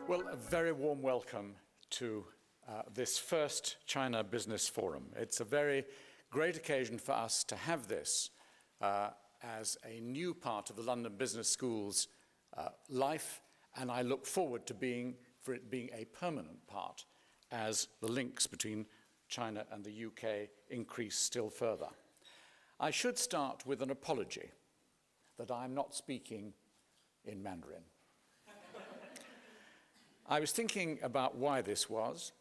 Well, a very warm welcome to this first China Business Forum. It's a very great occasion for us to have this as a new part of the London Business School's life, and I look forward to for it being a permanent part as the links between China and the UK increase still further. I should start with an apology that I'm not speaking in Mandarin. I was thinking about why this was,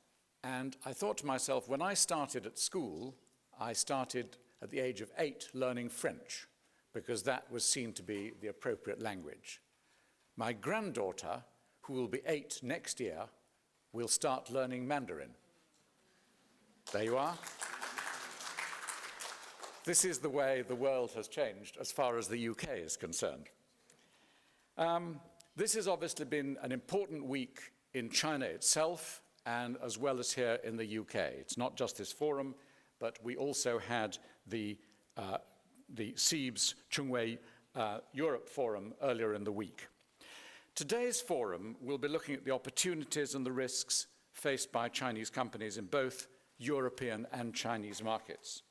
and I thought to myself, when I started at school, I started at the age of 8 learning French, because that was seen to be the appropriate language. My granddaughter, who will be 8 next year, will start learning Mandarin. There you are. This is the way the world has changed as far as the UK is concerned. This has obviously been an important week in China itself, and as well as here in the UK. It's not just this forum, but we also had the CEIBS Chungwei Europe Forum earlier in the week. Today's forum will be looking at the opportunities and the risks faced by Chinese companies in both European and Chinese markets.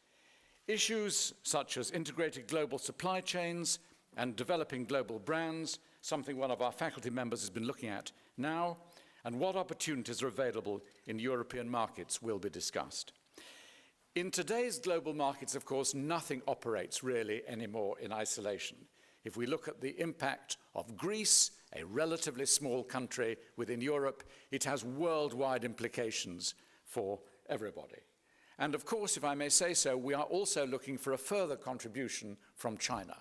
Issues such as integrated global supply chains and developing global brands, something one of our faculty members has been looking at now, and what opportunities are available in European markets will be discussed. In today's global markets, of course, nothing operates really anymore in isolation. If we look at the impact of Greece, a relatively small country within Europe, it has worldwide implications for everybody. And of course, if I may say so, we are also looking for a further contribution from China.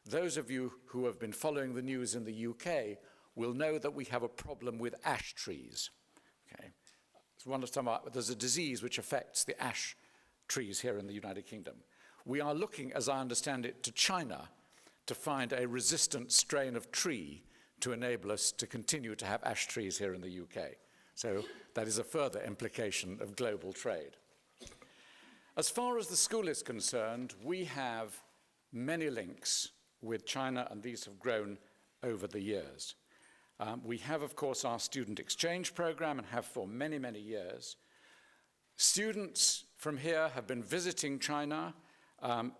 Those of you who have been following the news in the UK will know that we have a problem with ash trees. Okay. There's a disease which affects the ash trees here in the United Kingdom. We are looking, as I understand it, to China to find a resistant strain of tree to enable us to continue to have ash trees here in the UK. So that is a further implication of global trade. As far as the school is concerned, we have many links with China, and these have grown over the years. We have, of course, our student exchange program and have for many, many years. Students from here have been visiting China on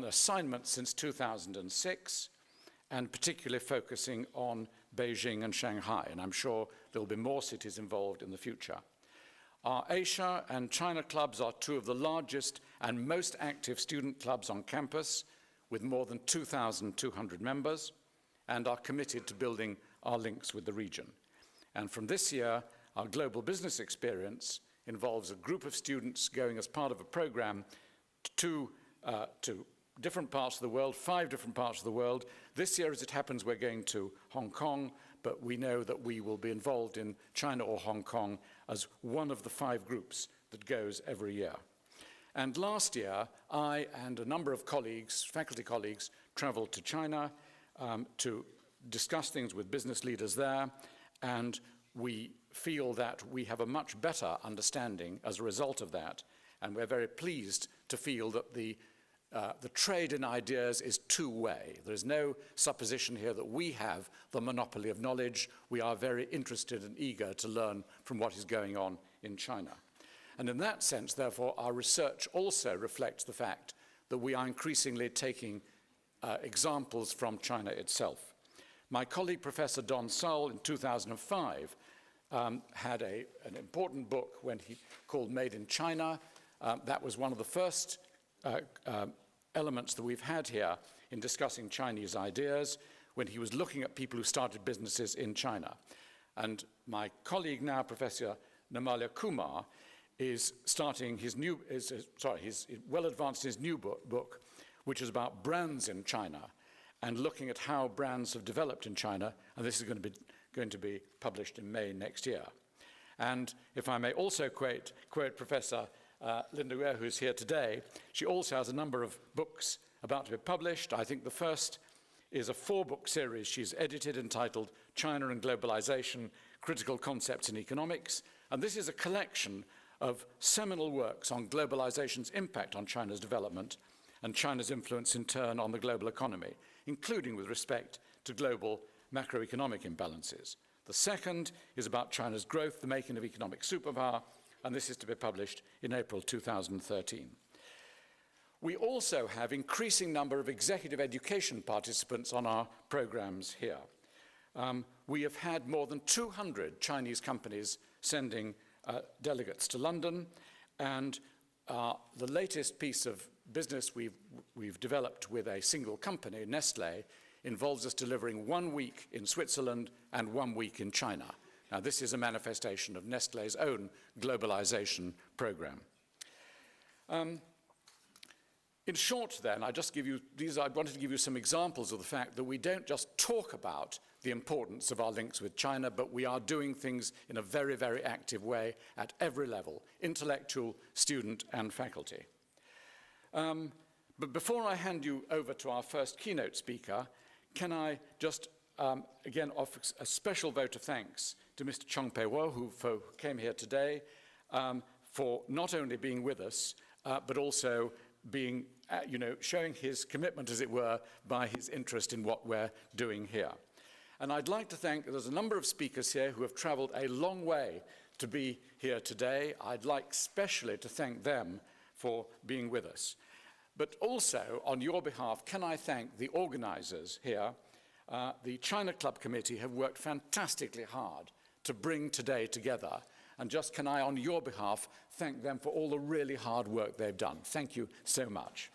assignment since 2006, and particularly focusing on Beijing and Shanghai, and I'm sure there will be more cities involved in the future. Our Asia and China clubs are two of the largest and most active student clubs on campus, with more than 2,200 members, and are committed to building our links with the region. And from this year, our global business experience involves a group of students going as part of a program to different parts of the world, 5 different parts of the world. This year, as it happens, we're going to Hong Kong, but we know that we will be involved in China or Hong Kong as one of the 5 groups that goes every year. And last year, I and a number of colleagues, faculty colleagues, traveled to China to discuss things with business leaders there, and we feel that we have a much better understanding as a result of that, and we're very pleased to feel that the trade in ideas is two-way. There is no supposition here that we have the monopoly of knowledge. We are very interested and eager to learn from what is going on in China. And in that sense, therefore, our research also reflects the fact that we are increasingly taking examples from China itself. My colleague, Professor Don Seol, in 2005, had an important book when he called Made in China. That was one of the first elements that we've had here in discussing Chinese ideas, when he was looking at people who started businesses in China. And my colleague now, Professor Nirmala Kumar, is he's well advanced in his new book, which is about brands in China, and looking at how brands have developed in China, and this is going to be published in May next year. And if I may also quote Professor Linda Weir, who's here today, she also has a number of books about to be published. I think the first is a 4-book series she's edited entitled China and Globalization, Critical Concepts in Economics, and this is a collection of seminal works on globalization's impact on China's development and China's influence in turn on the global economy, including with respect to global macroeconomic imbalances. The second is about China's growth, the making of economic superpower, and this is to be published in April 2013. We also have increasing number of executive education participants on our programs here. We have had more than 200 Chinese companies sending delegates to London, and the latest piece of business we've developed with a single company, Nestlé, involves us delivering 1 week in Switzerland and 1 week in China. Now, this is a manifestation of Nestlé's own globalization program. In short, then, I wanted to give you some examples of the fact that we don't just talk about the importance of our links with China, but we are doing things in a very, very active way at every level, intellectual, student, and faculty. But before I hand you over to our first keynote speaker, can I just again offer a special vote of thanks to Mr. Chong Pei-Wo, who came here today, for not only being with us, but also being, showing his commitment, as it were, by his interest in what we're doing here. And I'd like to thank, there's a number of speakers here who have traveled a long way to be here today. I'd like especially to thank them for being with us. But also, on your behalf, can I thank the organizers here. The China Club Committee have worked fantastically hard to bring today together. And just can I, on your behalf, thank them for all the really hard work they've done. Thank you so much.